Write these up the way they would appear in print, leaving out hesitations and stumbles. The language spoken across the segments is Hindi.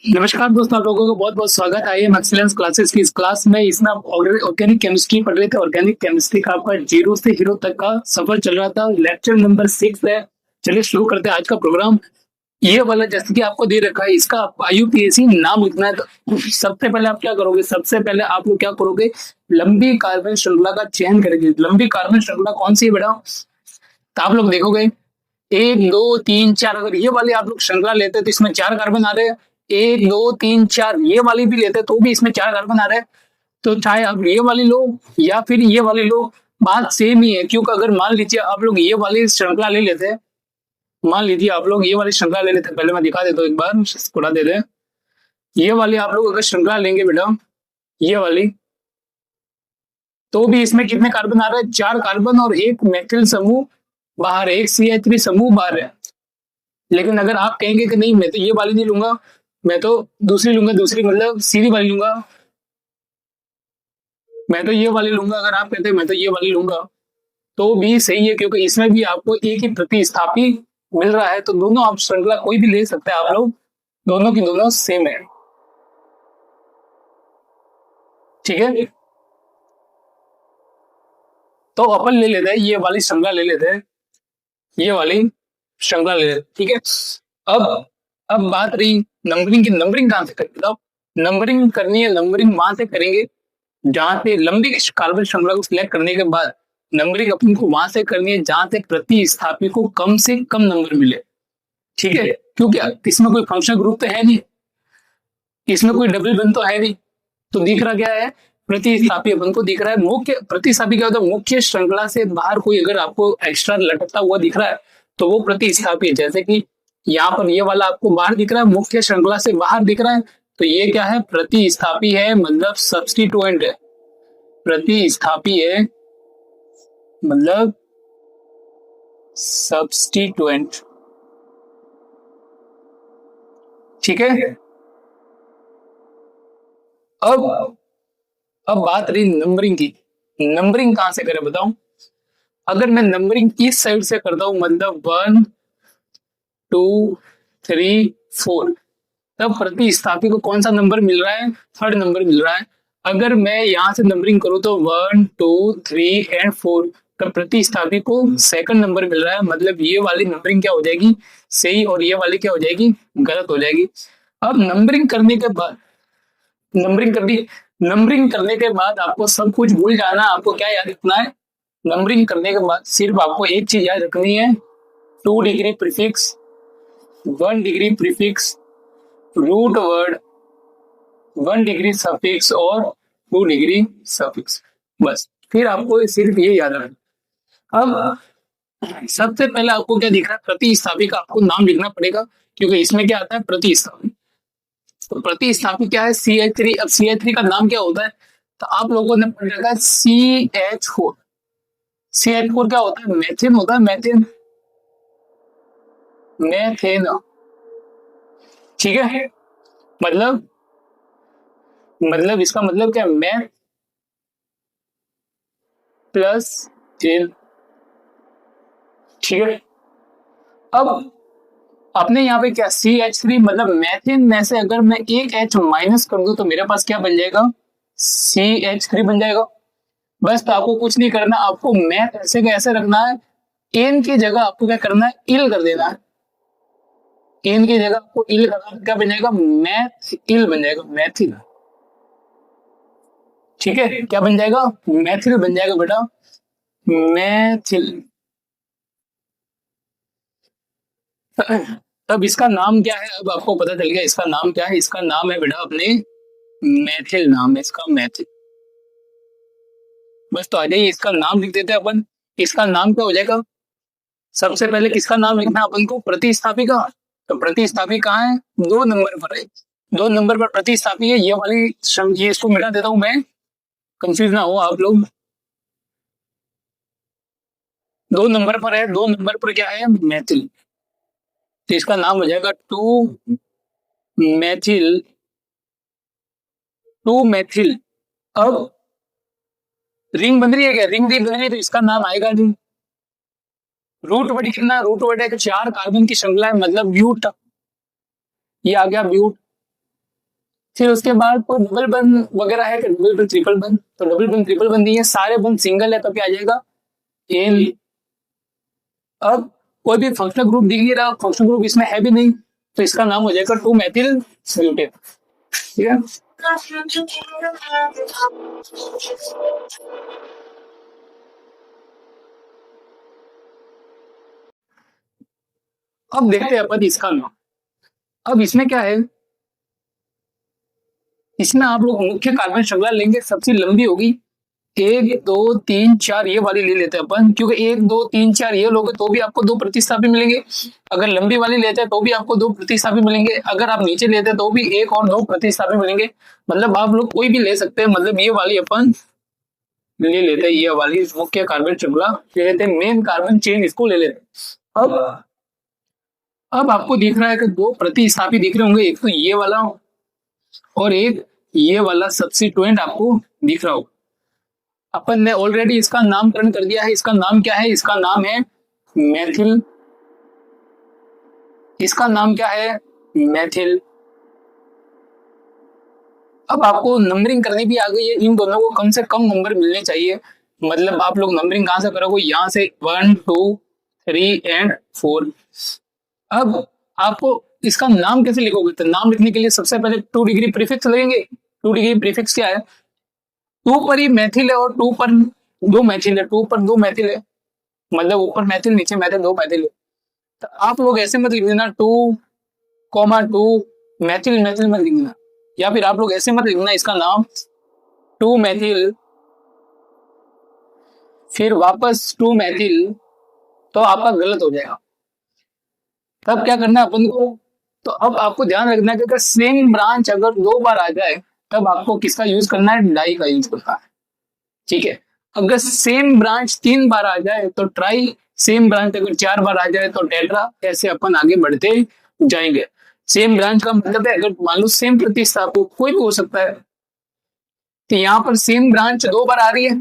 नमस्कार दोस्तों, आप लोगों को बहुत बहुत स्वागत है। आई एम एक्सीलेंस क्लासेस की इस क्लास में इसमें आप ऑर्गेनिक केमिस्ट्री पढ़ रहे थे। ऑर्गेनिक केमिस्ट्री का आपका जीरो से हीरो तक का सफर चल रहा था। लेक्चर नंबर 6 है। चलिए शुरू करते हैं आज का प्रोग्राम। ये वाला जैसे कि आपको दे रखा है, इसका आईयूपीएसी नाम लिखना है। तो सबसे पहले आप क्या करोगे? सबसे पहले आप लोग क्या करोगे? लंबी कार्बन श्रृंखला का चयन करेंगे। लंबी कार्बन श्रृंखला कौन सी है बेटा? तो आप लोग देखोगे 1 2 3 4, अगर ये वाली आप लोग श्रृंखला लेते तो इसमें 4 कार्बन आ रहे हैं। 1 2 3 4 ये वाली भी लेते तो भी इसमें 4 कार्बन आ रहे हैं। तो चाहे आप ये वाली लो या फिर ये वाली लो, बात सेम ही है। क्योंकि अगर मान लीजिए आप लोग ये वाली श्रृंखला ले लेते, मान लीजिए आप लोग ये वाली श्रृंखला ले लेते, पहले मैं दिखा देता हूँ एक बार, पूरा दे दे। ये वाली आप लोग अगर श्रृंखला लेंगे बेटा, ये वाली, तो भी इसमें कितने कार्बन आ रहे हैं? 4 कार्बन और एक मेथिल समूह बाहर है, एक CH3 समूह बाहर है। लेकिन अगर आप कहेंगे कि नहीं मैं तो ये वाली नहीं लूंगा, मैं तो दूसरी लूंगा, दूसरी मतलब सीधी वाली लूंगा, मैं तो ये वाली लूंगा, अगर आप कहते हैं मैं तो ये वाली लूंगा, तो भी सही है। क्योंकि इसमें भी आपको एक ही प्रतिस्थापी मिल रहा है। तो दोनों आप श्रृंखला कोई भी ले सकते हैं आप लोग, दोनों की दोनों सेम है। ठीक है, तो अपन ले लेते हैं ये वाली श्रृंखला ले लेते हैं, ये वाली श्रृंखला ले लेते हैं। ठीक है, अब अब बात रही नंबरिंग की। नंबरिंग कहां से करेंगे? तो नंबरिंग करनी है, नंबरिंग वहां से करेंगे जहां पे लंबी कार्बन श्रृंखला को सिलेक्ट करने के बाद नंबरिंग अपन को वहां से करनी है जहां से प्रतिस्थापी को कम से कम नंबर मिले। ठीक है, क्योंकि इसमें कोई फंक्शन ग्रुप तो है नहीं, इसमें कोई डबल बन तो है नहीं। तो दिख रहा क्या है? प्रतिस्थापी अपन को दिख रहा है। मुख्य प्रतिस्थापी क्या होता है? मुख्य श्रृंखला से बाहर कोई अगर आपको एक्स्ट्रा लटकता हुआ दिख रहा है तो वो प्रतिस्थापी है। जैसे कि यहाँ पर ये वाला आपको बाहर दिख रहा है, मुख्य श्रृंखला से बाहर दिख रहा है, तो ये क्या है? प्रतिस्थापी है, मतलब सब्स्टिट्यूएंट है। प्रतिस्थापी है मतलब सब्स्टिट्यूएंट। ठीक है, अब अब बात रही नंबरिंग की। नंबरिंग कहां से करें बताऊं? अगर मैं नंबरिंग इस साइड से करता हूं, मतलब 1 2 3 4, तब प्रतिस्थापी को कौन सा नंबर मिल रहा है? थर्ड नंबर मिल रहा है। अगर मैं यहां से नंबरिंग करूं तो 1 2 3 एंड 4, तब प्रतिस्थापी को सेकंड नंबर मिल रहा है। मतलब ये वाली नंबरिंग क्या हो जाएगी? सही, और ये वाली क्या हो जाएगी? गलत हो जाएगी। अब नंबरिंग करने के बाद, नंबरिंग कर दी, नंबरिंग करने के बाद आपको सब कुछ भूल जाना। आपको क्या याद रखना है? नंबरिंग करने के बाद सिर्फ आपको एक चीज याद रखनी है, 2 degree prefix, 1 degree prefix, root word, 1 degree suffix और 2 डिग्री सफिक्स। बस, फिर आपको सिर्फ ये याद रखना। अब सबसे पहले आपको क्या दिख रहा है? प्रतिस्थापी का आपको नाम लिखना पड़ेगा, क्योंकि इसमें क्या आता है? प्रतिस्थापी। तो प्रतिस्थापी क्या है? CH3। अब CH3 का नाम क्या होता है? तो आप लोगों ने पढ़ रखा है CH4। CH4 क्या होता है? मेथिन होता है, मेथिन, मेथेन। ठीक है, मतलब इसका मतलब क्या? Math plus N. ठीक है, अब अपने यहाँ पे क्या? CH3 मतलब मैथिन में से अगर मैं एक H माइनस कर दूं तो मेरे पास क्या बन जाएगा? CH3 बन जाएगा। बस, तो आपको कुछ नहीं करना, आपको मैथ ऐसे का ऐसे रखना है। एन की जगह आपको क्या करना है? इल कर देना है। एन की जगह आपको इल करना, क्या बन जाएगा? मैथ इल बन जाएगा, मैथिल। ठीक है, क्या बन जाएगा? मैथिल बन जाएगा बेटा, मैथिल। अब इसका नाम क्या है? अब आपको पता चल गया इसका नाम क्या है। इसका नाम है बेटा अपने मैथिल, नाम है इसका मैथिल। बस, तो आ जाइए इसका नाम लिख देते हैं अपन। इसका नाम क्या हो जाएगा? सबसे पहले किसका नाम लिखना है अपन को? प्रतिस्थापी का। तो प्रतिस्थापी कहाँ है? 2 नंबर पर है। 2 नंबर पर प्रतिस्थापी है। ये वाली ये इसको मिटा देता हूं मैं, कंफ्यूज ना हो आप लोग। 2 नंबर पर है, 2 नंबर पर क्या है? मैथिल। तो इसका नाम हो जाएगा 2 मैथिल, 2 मैथिल। अब रिंग बन रही है क्या? रिंग नहीं बन रही है तो इसका नाम आएगा नहीं। रूट वर्ड कितना? रूट वर्ड है 4 कार्बन की श्रृंखला है, मतलब ब्यूट। ये आ गया ब्यूट। फिर उसके बाद कोई डबल बंद वगैरह है कि डबल बंद ट्रिपल बंद, तो डबल बंद ट्रिपल बंद नहीं है, सारे बंद सिंगल है, तो क्या आ जाएगा एन। अब कोई भी फंक्शनल ग्रुप दिख नहीं रहा, फंक्शनल ग्रुप इसमें है भी नहीं, तो इसका नाम हो जाएगा 2 मेथिल ब्यूटेन। ठीक है, अब देखते हैं अपन इसका नाम। अब इसमें क्या है, इसमें आप लोग मुख्य कार्बन श्रृंखला लेंगे, सबसे लंबी होगी 1 2 3 4, ये वाली ले लेते हैं अपन, क्योंकि 1 2 3 4 ये लोगे तो भी आपको 2 प्रतिस्थापी मिलेंगे, अगर लंबी वाली लेते हैं तो भी आपको 2 प्रतिस्थापी मिलेंगे, अगर आप नीचे लेते हैं तो भी 1 और 2 प्रतिस्थापी मिलेंगे। मतलब आप लोग कोई भी ले सकते हैं, मतलब ये वाली अपन ले लेते हैं, ये वाली मुख्य कार्बन श्रृंखला ले लेते हैं, मेन कार्बन चेन इसको ले लेते हैं। अब आपको दिख रहा है कि 2 प्रतिस्थापी दिख रहे होंगे, एक तो ये वाला और एक ये वाला सब्स्टिट्यूएंट आपको दिख रहा होगा। अपन ने ऑलरेडी इसका नामकरण कर दिया है, इसका नाम क्या है, इसका नाम है मेथिल, इसका नाम क्या है मेथिल। अब आपको नंबरिंग करनी भी आ गई है, इन दोनों को कम से कम नंबर मिलने चाहिए, मतलब आप लोग नंबरिंग कहां से करोगे, यहां से 1 2 3 एंड 4। अब आपको इसका नाम कैसे लिखोगे, तो नाम लिखने के लिए सबसे पहले 2 डिग्री प्रीफिक्स लगेंगे। 2 डिग्री प्रीफिक्स क्या है, 2 पर ही मैथिल है और 2 पर 2 मैथिल है, 2 पर 2 मैथिल है, मतलब ऊपर मैथिल नीचे मैथिल 2 मैथिल है। तो आप लोग ऐसे मत लिख देना 2 2 मैथिल मैथिल मत लिखना, या फिर आप लोग ऐसे मत लिखना इसका नाम 2 मैथिल फिर वापस 2 मैथिल, तो आपका गलत हो जाएगा। तब क्या करना है अपन को, तो अब आपको ध्यान रखना है कि अगर सेम ब्रांच अगर 2 बार आ जाए तब आपको किसका यूज करना है, डाई का यूज करना है। ठीक है, अगर सेम ब्रांच 3 बार आ जाए तो ट्राई, सेम ब्रांच अगर 4 बार आ जाए तो टेट्रा, ऐसे अपन आगे बढ़ते जाएंगे। सेम ब्रांच का मतलब है अगर मान लो सेम प्रतिस्थापक कोई भी हो सकता है, तो यहाँ पर सेम ब्रांच 2 बार आ रही है,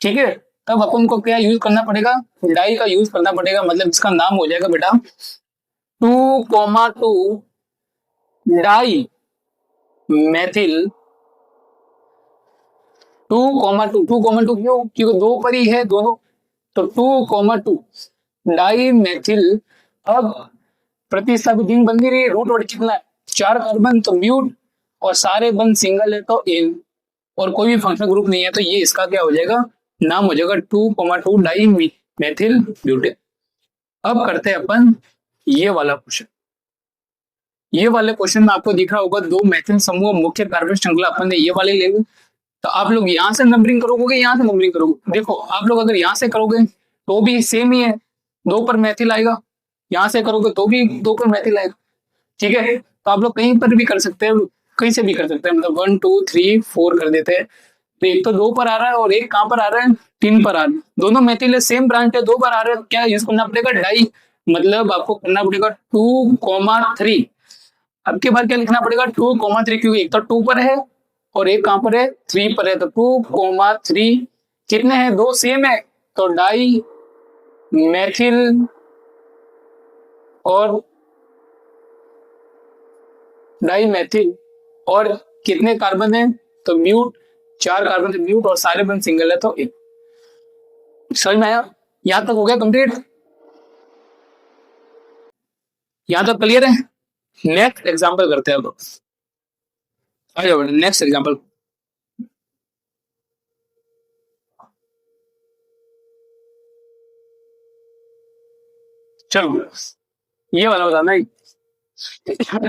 ठीक है, तब अपन को क्या यूज करना पड़ेगा, डाई का यूज करना पड़ेगा, मतलब इसका नाम हो जाएगा बेटा 2 2 डाई मैथिल 2 2 क्यों, क्योंकि 2 पर ही है दोनों, तो 2 डाई मैथिल। अब प्रतिस्थापित रिंग बन रही है, रूट वर्ड कितना है 4 कार्बन, तो म्यूट, और सारे बंद सिंगल है तो एन, और कोई भी फंक्शनल ग्रुप नहीं है, तो ये इसका क्या हो जाएगा, नाम हो जाएगा 2 डाई मैथिल ब्यूटेन। अब करते हैं अपन ये वाला क्वेश्चन। ये वाले क्वेश्चन में आपको दिख रहा होगा 2 मैथिल समूह मुख्य कार्बन श्रृंखला, अपन ने ये वाले ले ली, तो आप लोग यहाँ से नंबरिंग करोगे, यहाँ से नंबरिंग करोगे, देखो आप लोग अगर यहाँ से करोगे तो भी सेम ही है, 2 पर मैथिल आएगा, यहाँ से करोगे तो भी 2 पर मैथिल आएगा। ठीक है, तो आप लोग कहीं पर भी कर सकते हैं, कहीं से भी कर सकते हैं, मतलब 1 2 3 4 कर देते हैं, तो एक तो 2 पर आ रहा है और एक कहाँ पर आ रहा है 3 पर आ रहा है, दोनों मैथिल है, सेम ब्रांच है, 2 बार आ रहा है, क्या यूज करना पड़ेगा, डाई, मतलब आपको करना पड़ेगा 2 3। अब के बाद क्या लिखना पड़ेगा 2 3, क्योंकि एक तो 2 पर है और एक कहां पर है 3 पर है, तो 2 3 कितने हैं, 2 सेम है, तो डाई मैथिल और डाई मैथिल, और कितने कार्बन है, तो म्यूट, 4 कार्बन से म्यूट, और सारे बंद सिंगल है तो एक। समझ में आया, यहां तक हो गया कंप्लीट, यहां तक क्लियर है। नेक्स्ट एग्जांपल करते हैं, अब आ जाओ नेक्स्ट एग्जांपल। चलो ये वाला बताना है,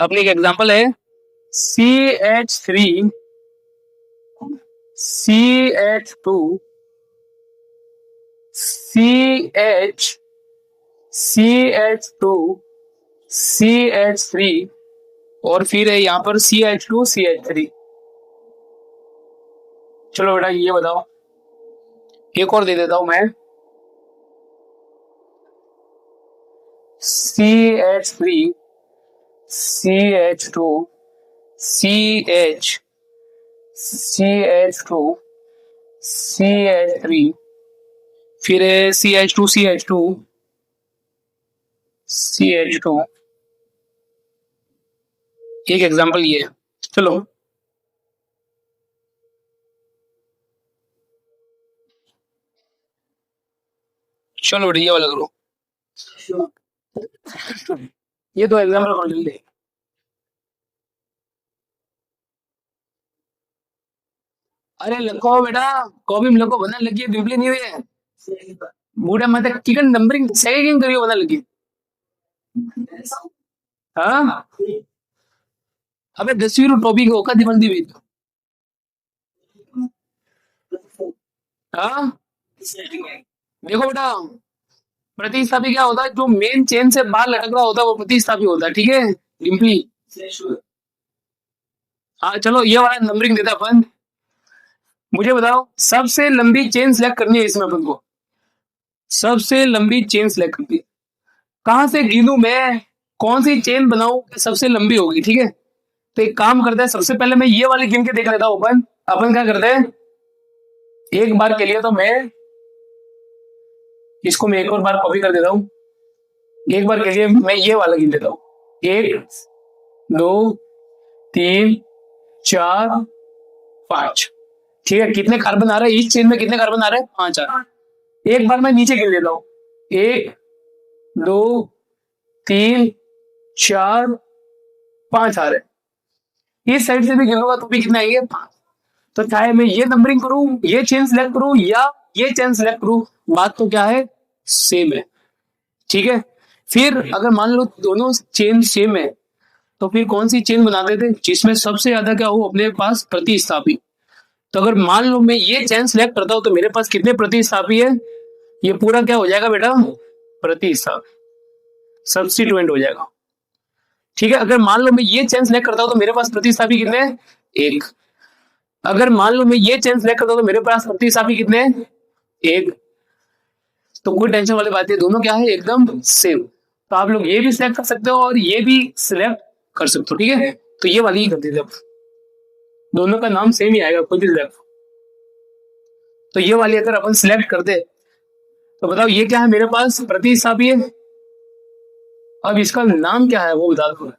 अपनी एक एग्जांपल है CH3 CH2 CH2 CH3, और फिर है यहाँ पर CH2 CH3। चलो बेटा ये बताओ, एक और दे देता हूं मैं, CH3 CH2 CH2 CH3, फिर है CH2 CH2 CH2। एक एग्जांपल ये, चलो चलो बढ़िया वाला करो। ये तो एग्जाम कर जल्दी। अरे लिखो बेटा, कॉपी में लिखो, बनने लगी है, डिम्पली नहीं हुई है। बूढ़ा मत चिकन नंबरिंग सही करियो, बनने लगी। हाँ, अबे 10वीं टॉपिक होगा दिमाग दी। हाँ देखो बेटा, प्रतिस्थापी क्या होता है, जो मेन चेन से बाहर लटक रहा होता है वो प्रतिस्थापी होता है, ठीक है डिम्पली। हाँ चलो ये वाला नंबरिंग देता है अपन। मुझे बताओ, सबसे लंबी चेन सिलेक्ट करनी है इसमें अपन को। सबसे लंबी चेन सिलेक्ट करनी है, कहां से गिनूं मैं, कौन सी चेन बनाऊं कि सबसे लंबी होगी, ठीक है। तो एक काम करते हैं, सबसे पहले मैं ये वाली गिन के देख लेता हूं। अपन अपन क्या करते हैं, एक बार के लिए तो मैं इसको मैं एक और बार कॉपी कर देता हूँ। एक बार के लिए मैं ये वाला गिन देता हूँ। एक, दो, तीन, चार, पांच। ठीक है, कितने कार्बन आ रहे हैं इस चेन में, कितने कार्बन आ रहे हैं, पांच आ रहे हैं। एक बार मैं नीचे गिन लेता हूँ। एक, दो, तीन, चार, पांच आ रहे हैं। इस साइड से भी गिनूंगा तो भी कितने आएंगे, पांच। तो चाहे मैं ये नंबरिंग करूं, ये चेन सिलेक्ट करूं या ये चेन सिलेक्ट करूं, बात तो क्या है, सेम है। ठीक है, फिर अगर मान लो दोनों चेन सेम है, तो फिर कौन सी चेन बनाते थे जिसमें सबसे ज्यादा क्या हो अपने पास, प्रतिस्थापी। तो अगर मान लो मैं ये चेन सिलेक्ट करता हूं तो मेरे पास कितने प्रतिस्थापी है, ये पूरा क्या हो जाएगा बेटा, प्रतिस्थापी, सब्स्टिट्यूएंट हो जाएगा। ठीक है, अगर मान लो मैं ये चेन सिलेक्ट करता हूं तो मेरे पास प्रतिस्थापी कितने हैं, एक। अगर मान लो मैं ये चेन सिलेक्ट करता हूं तो मेरे पास प्रतिस्थापी कितने हैं, एक। तो कोई टेंशन वाली बात है, दोनों क्या है, एकदम सेम। तो आप लोग ये भी सिलेक्ट कर सकते हो और ये भी सिलेक्ट कर सकते हो, ठीक है। तो ये वाली ही कर देते, दोनों का नाम सेम ही आएगा, कोई भी सिलेक्ट। तो ये वाली अगर अपन सिलेक्ट कर दे तो बताओ ये क्या है, मेरे पास प्रतिस्थापी है। अब इसका नाम क्या है वो बता दो।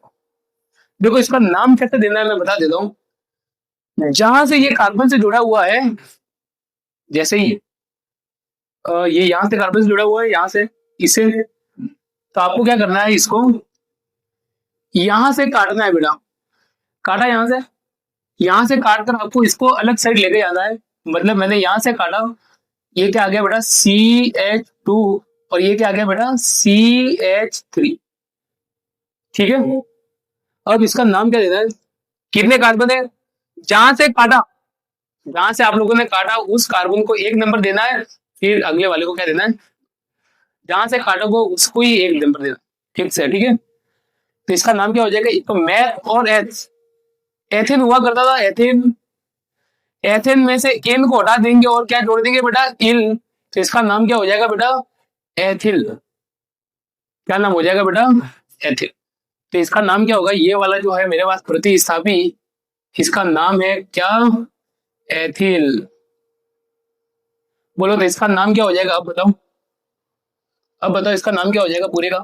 देखो इसका नाम कैसे देना है मैं बता देता हूँ। जहां से ये कार्बन से जुड़ा हुआ है, जैसे ही ये यहाँ से कार्बन से जुड़ा हुआ है, यहाँ से इसे, तो आपको क्या करना है, इसको यहां से काटना है बेटा। काटा यहाँ से काट कर आपको इसको अलग साइड लेके जाना है। मतलब मैंने यहाँ से काटा, ये क्या आ गया बेटा, CH2, और ये क्या आ गया बेटा, CH3। ठीक है, अब इसका नाम क्या देना है, कितने कार्बन है, जहां से काटा, जहां से आप लोगों ने काटा उस कार्बन को एक नंबर देना है, फिर अगले वाले को क्या देना है, जहां से काटा को उसको ही एक नंबर देना। ठीक से, ठीक है। तो इसका नाम क्या हो जाएगा, एक तो मैथ और एथ, एथिन हुआ करता था, एथिन। एथेन में से एन को हटा देंगे और क्या जोड़ देंगे बेटा, इल। तो इसका नाम क्या हो जाएगा बेटा, एथिल। क्या नाम हो जाएगा बेटा, एथिल। तो इसका नाम क्या होगा, ये वाला जो है मेरे पास प्रतिस्थापी, इसका नाम है क्या, एथिल। बोलो तो इसका नाम क्या हो जाएगा, अब बताओ। अब बताओ इसका नाम क्या हो जाएगा पूरे का।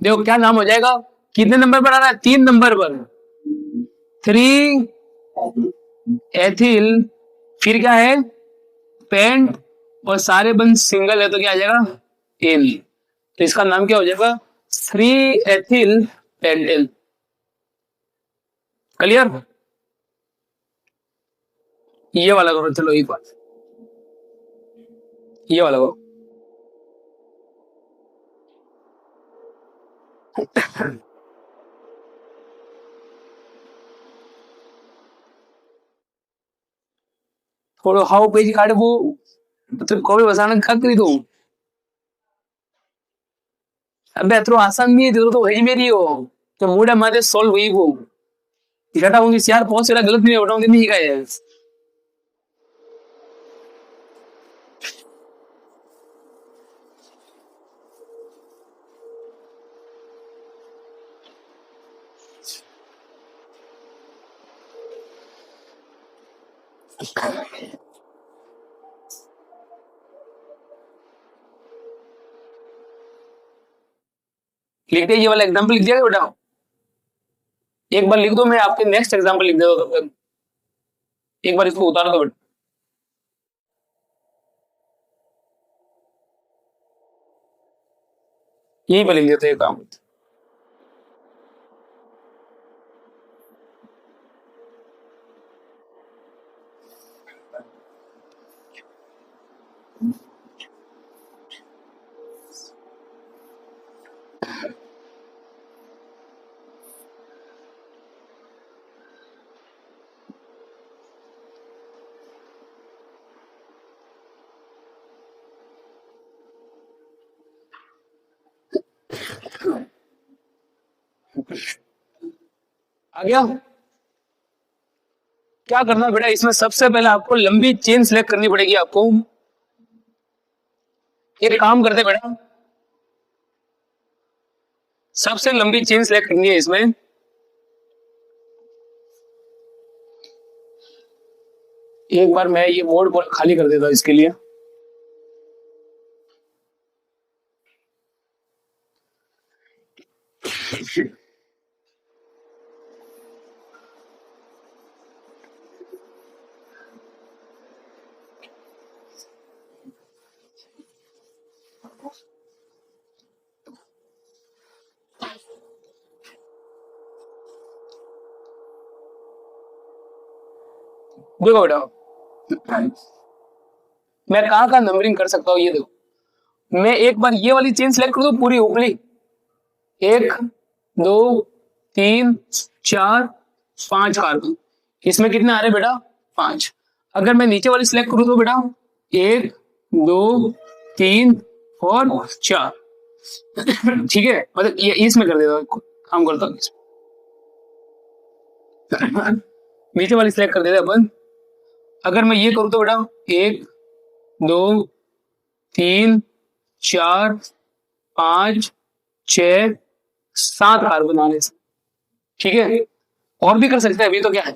देखो क्या नाम हो जाएगा, कितने नंबर पर आ रहा है, 3 नंबर पर, थ्री एथिल। फिर क्या है, पेंट, और सारे बंद सिंगल है तो क्या आ जाएगा, एन। तो इसका नाम क्या हो जाएगा, 3 एथिल पेंटेन। क्लियर, ये वाला करो, चलो एक बार ये वाला करो। थोड़ा हाउ पेज काटे वो, तो कभी बसाना क्या करी तू। अबे तो आसान नहीं है, तो वही मेरी हो, तो मूडा मारे सॉल्व हुई वो, घटा होंगी यार, बहुत सारा गलत नहीं उठाऊंगी, नहीं का है। लिख दिया, ये वाला एग्जाम्पल लिख दिया बेटा, एक बार लिख दो, मैं आपके नेक्स्ट एग्जाम्पल लिख देता हूँ। एक बार इसको उतार दो बेटा, यहीं पर लिख देते हैं काम। आ गया? क्या करना बेटा, इसमें सबसे पहले आपको लंबी चेन सिलेक्ट करनी पड़ेगी आपको। एक काम करते बेटा, सबसे लंबी चेन सिलेक्ट करनी है इसमें। एक बार मैं ये बोर्ड खाली कर देता हूं इसके लिए। देखो बेटा, मैं कहाँ कहाँ नंबरिंग कर सकता हूँ ये देखो। मैं एक बार ये वाली चेन सिलेक्ट कर दूं पूरी ऊपरी, 1 2 3 4 5 कार्बन, इसमें कितने आ रहे बेटा 5। अगर मैं नीचे वाली सिलेक्ट करूं तो बेटा 1 2 3 और 4। ठीक है, मतलब ये इसमें कर देता हूं, काम करता हूं। नीचे वाली सिलेक्ट कर देते अपन। अगर मैं ये करूं तो बेटा 1 2 3 4 5 6 7 कार्बन आने से। ठीक है, और भी कर सकते हैं, अभी तो क्या है,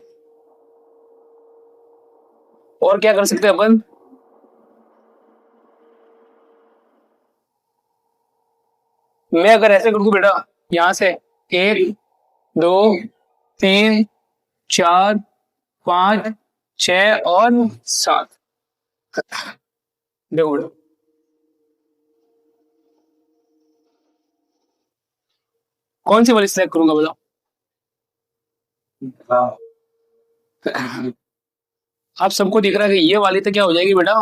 और क्या कर सकते हैं अपन। मैं अगर ऐसे कर दूं बेटा, यहां से 1 2 3 4 5 6 और 7। देखो बेटा, कौन सी वाली सिलेक्ट करूंगा बताओ। आप सबको दिख रहा है कि ये वाली तो क्या हो जाएगी बेटा,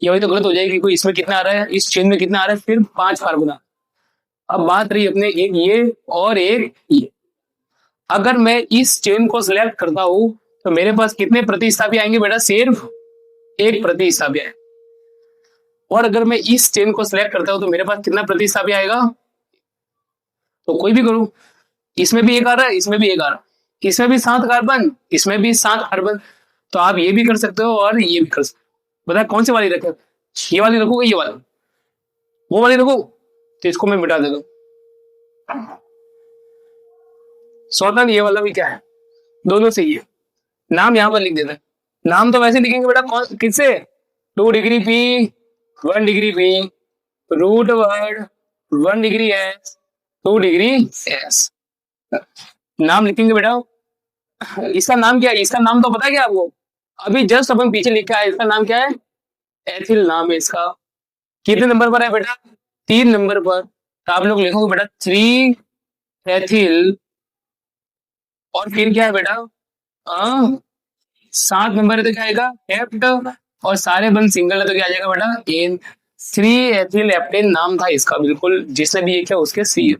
ये वाली तो गलत हो जाएगी। कोई इसमें कितना आ रहा है, इस चेन में कितना आ रहा है, फिर 5 कार्बन। अब बात रही अपने एक ये और एक ये। अगर मैं इस चेन को सिलेक्ट करता हूं तो मेरे पास कितने प्रतिस्थापी आएंगे बेटा, सिर्फ एक प्रतिस्थापी आएगा। और अगर मैं इस चेन को सिलेक्ट करता हूं तो मेरे पास कितना प्रतिस्थापी आएगा, तो कोई भी करूं, इसमें भी एक आ रहा है, इसमें भी एक आ रहा है, इसमें भी 7 कार्बन, इसमें भी 7 कार्बन। तो आप ये भी कर सकते हो और ये भी कर सकते हो। बताए कौन सी वाली रखे, ये वाली रखूंगा, ये वाली, वो वाली रखू, तो इसको मैं मिटा देता हूं। स्वतः ये वाला भी क्या है, दोनों से ही है। नाम यहां पर लिख देते हैं। नाम तो वैसे लिखेंगे बेटा, कौन किससे, 2 degree P, 1 degree P, root word, 1 degree S, 2 degree S. नाम लिखेंगे बेटा। इसका नाम क्या है, इसका नाम तो पता है क्या आपको, अभी जस्ट अपन पीछे लिखा है, इसका नाम क्या है, एथिल नाम है इसका। कितने नंबर पर है बेटा, 3 नंबर पर। तो आप लोग लिखोगे बेटा 3 एथिल, और फिर क्या है बेटा 7 नंबर है तो क्या आएगा हेप्ट, और सारे बंद सिंगल है तो क्या आ जाएगा बेटा एन। 3 एथिल एप्टेन नाम था इसका, बिल्कुल जिसने भी ये किया उसके सी।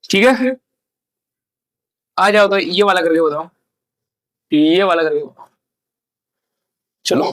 ठीक है, आ जाओ तो ये वाला करके बताओ, ये वाला करके बताओ। चलो,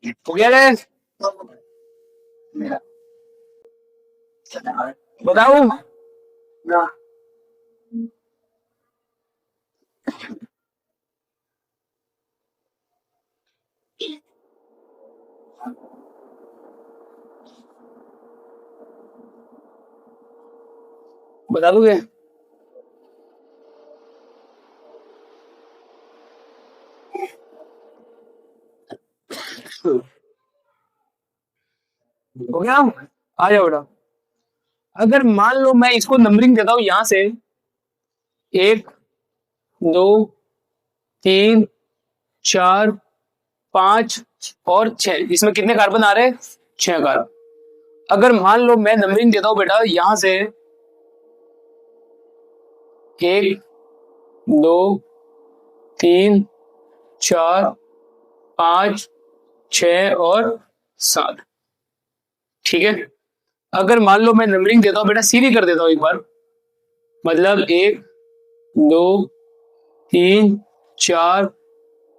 हो गया रे? बताओ। बता दोगे? हो गया? आ जाओ बेटा। अगर मान लो मैं इसको नंबरिंग देता हूं यहां से, एक, दो, तीन, चार, पांच और छह, इसमें कितने कार्बन आ रहे हैं? छह कार्बन। अगर मान लो मैं नंबरिंग देता हूं बेटा यहां से, एक, दो, तीन, चार, पांच, छह और सात। ठीक है। अगर मान लो मैं नंबरिंग देता हूं बेटा, सीधी कर देता हूं एक बार, मतलब एक, दो, तीन, चार,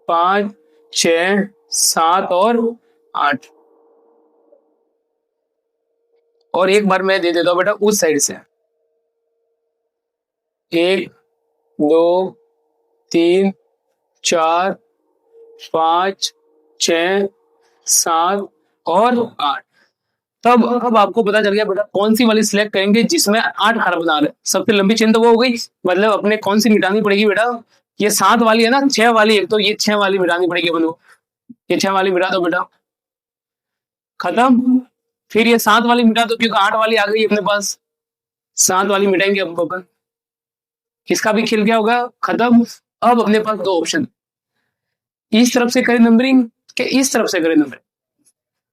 पांच, छह, सात और आठ। और एक बार मैं दे देता हूं बेटा उस साइड से, एक, दो, तीन, चार, पांच, छह, सात और आठ। तब अब आपको पता चल गया बेटा कौन सी वाली सिलेक्ट करेंगे जिसमें आठ कार्बन आ रहे हैं। सबसे लंबी चेन तो वो हो गई, मतलब अपने कौन सी मिटानी पड़ेगी बेटा? ये सात वाली है ना, छह वाली, एक तो ये छह वाली मिटानी पड़ेगी अपन को। ये छह वाली मिटा दो बेटा, खत्म। फिर ये सात वाली मिटा दो क्योंकि आठ वाली आ गई अपने पास। सात वाली मिटाएंगे अब अपन, किसका भी खिल गया होगा, खत्म। अब अपने पास दो ऑप्शन, इस तरफ से करें नंबरिंग के इस तरफ से करें नंबरिंग।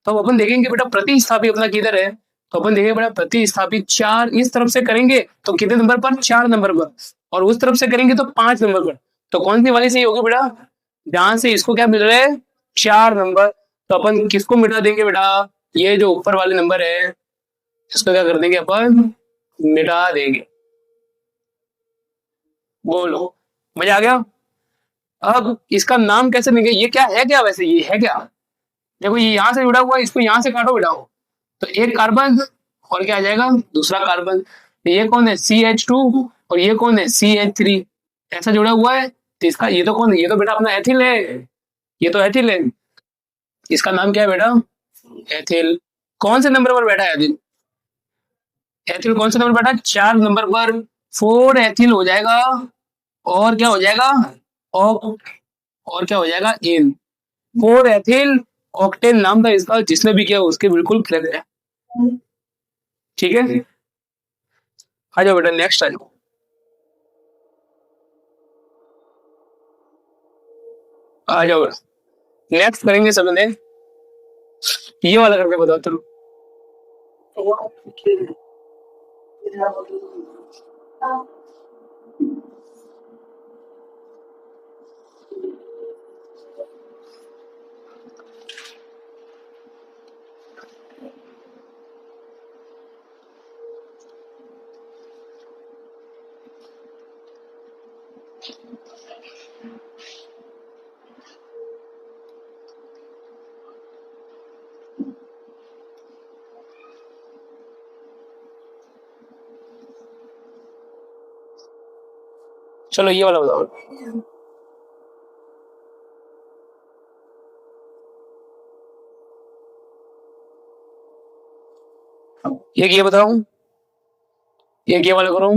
तो अपन देखेंगे बेटा प्रतिस्थापी अपना किधर है। तो अपन देखेंगे बेटा प्रतिस्थापी चार इस तरफ से करेंगे तो कितने नंबर पर? चार नंबर पर। और उस तरफ से करेंगे तो पांच नंबर पर। तो कौन सी वाली सही होगी बेटा? जहां से इसको क्या मिल रहा है? चार नंबर। तो अपन किसको मिटा देंगे बेटा? ये जो ऊपर वाले नंबर है इसको क्या कर देंगे अपन? मिटा देंगे। बोलो, मजा आ गया? अब इसका नाम कैसे देंगे? ये क्या है, क्या वैसे ये है क्या? देखो ये यहां से जुड़ा हुआ है, इसको यहां से काटो बेटा। तो एक कार्बन और क्या आ जाएगा? दूसरा कार्बन। ये कौन है? CH2। और ये कौन है? CH3। ऐसा जुड़ा हुआ है तो इसका ये तो कौन है? ये तो बेटा अपना एथिल है। ये तो एथिल है। इसका नाम क्या है बेटा? एथिल। कौन से नंबर पर बैठा है एथिल? एथिल कौन से नंबर पर बैठा है? चार नंबर पर। फोर एथिल हो जाएगा। और क्या हो जाएगा? और और क्या हो जाएगा? इन। फोर एथिल ऑक्टेन नाम था इसका, जिसने भी किया उसके बिल्कुल करेक्ट है। ठीक है, आ जाओ बेटा नेक्स्ट आ जाओ। आ जाओ नेक्स्ट करेंगे सब ने, ये वाला करके बताओ चलो। चलो ये वाला बताओ। ये बताओ, ये वाला करो।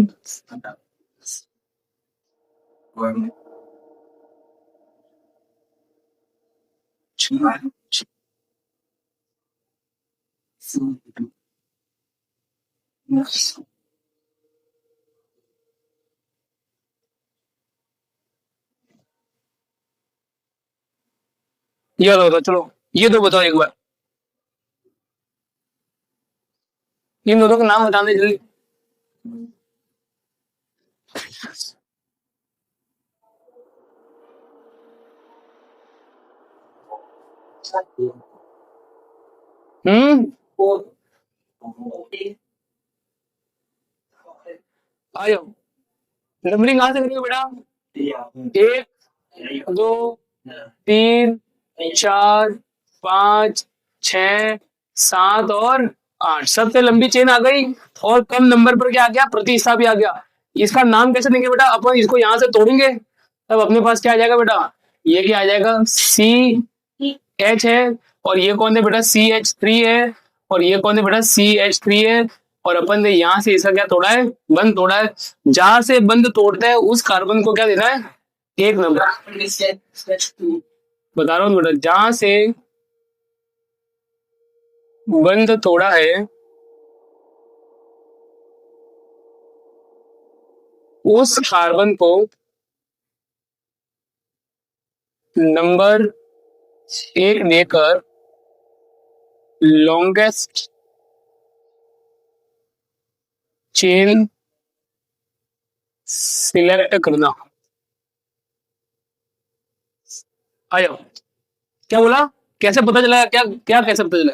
ये वाला बताओ चलो। ये दो बताओ एक बार, इन दोनों का नाम बताने जल्दी। हम्म, आ जाओ। नंबरिंग कहाँ से करेंगे बेटा? एक, दो, तीन, चार, 5, 6, 7 और 8। सबसे लंबी चेन आ गई और कम नंबर पर क्या आ गया, प्रतिस्थापी आ गया। इसका नाम कैसे देंगे बेटा, अपन इसको यहां से तोड़ेंगे तब अपने पास क्या आ जाएगा बेटा, ये क्या आ जाएगा, CH है, और ये कौन है बेटा, CH3 है, और ये कौन है बेटा, CH3 है। और अपन ने यहां से इसका क्या तोड़ा है, बंद तोड़ा है। जहां से बंद तोड़ता है उस कार्बन को क्या देना है, एक नंबर। बता रहा हूँ बेटा, जहां से बंद तोड़ा है उस कार्बन को नंबर 1 देकर लॉन्गेस्ट चेन सिलेक्ट करना। आयो, क्या बोला, कैसे पता चला, क्या क्या कैसे पता चला,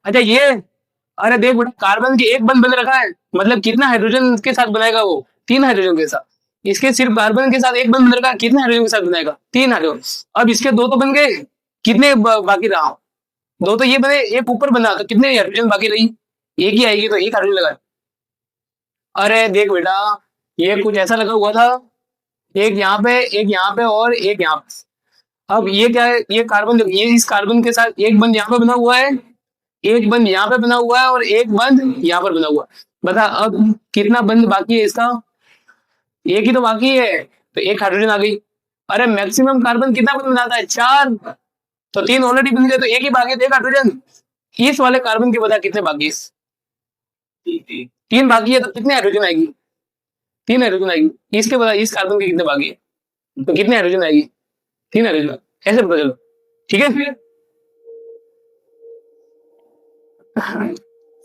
अच्छा ये, अरे देख बेटा, कार्बन की एक बंद बन रखा है, मतलब कितना हाइड्रोजन के साथ बनाएगा वो, 3 हाइड्रोजन के साथ। इसके सिर्फ कार्बन के साथ एक बंद बन रखा है, कितने हाइड्रोजन के साथ बनाएगा, 3 हाइड्रोजन। अब इसके 2 तो बन गए, कितने बाकी रहा, 2 तो ये बने, एक ऊपर बना, तो कितने हाइड्रोजन बाकी रही, एक ही आएगी, तो एक हाइड्रोजन लगा। अरे देख बेटा, ये कुछ ऐसा लगा हुआ था, एक यहाँ पे, एक यहाँ पे और एक यहाँ पे। अब ये क्या है, ये कार्बन, ये इस कार्बन के साथ एक बंद यहाँ पे बना हुआ है, एक बंद यहाँ पे बना हुआ है, और एक बंद यहाँ पर बना हुआ है। बता अब कितना बंद बाकी है इसका, एक ही तो बाकी है, तो एक हाइड्रोजन आ गई। अरे मैक्सिमम कार्बन कितना बंद बनाता है, 4, तो 3 ऑलरेडी बन गए, तो एक ही बाकी है, एक हाइड्रोजन। इस वाले कार्बन के बता कितने बाकी है, 3 बाकी है, तो कितने हाइड्रोजन आएगी, 3 हाइड्रोजन आएगी। इसके बता इस कार्बन के कितने बाकी है, तो कितने हाइड्रोजन आएगी, 3 हाइड्रोजन, ऐसे पता चलो, ठीक है। फिर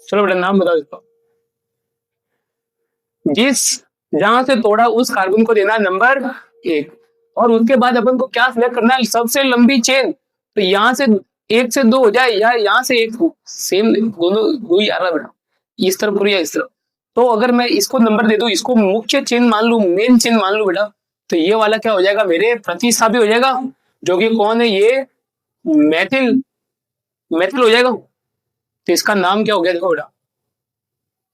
चलो बेटा नाम बताओ इसको, जिस जहां से तोड़ा उस कार्बन को देना नंबर 1, और उसके बाद अपन को क्या सिलेक्ट करना है, सबसे लंबी चेन। तो यहाँ से 1 से 2 हो जाए, या यहाँ से 1 हो, सेम दोनों 2 ही आ रहा है बेटा, इस तरफ पूरी या इस तरफ। तो अगर मैं इसको नंबर दे दूं, इसको मुख्य चेन मान लू, मेन चेन मान लू बेटा, तो ये वाला क्या हो जाएगा, मेरे प्रतिस्थापी हो जाएगा, जो कि कौन है, ये मैथिल, मैथिल हो जाएगा। तो इसका नाम क्या हो गया, देखो बेटा,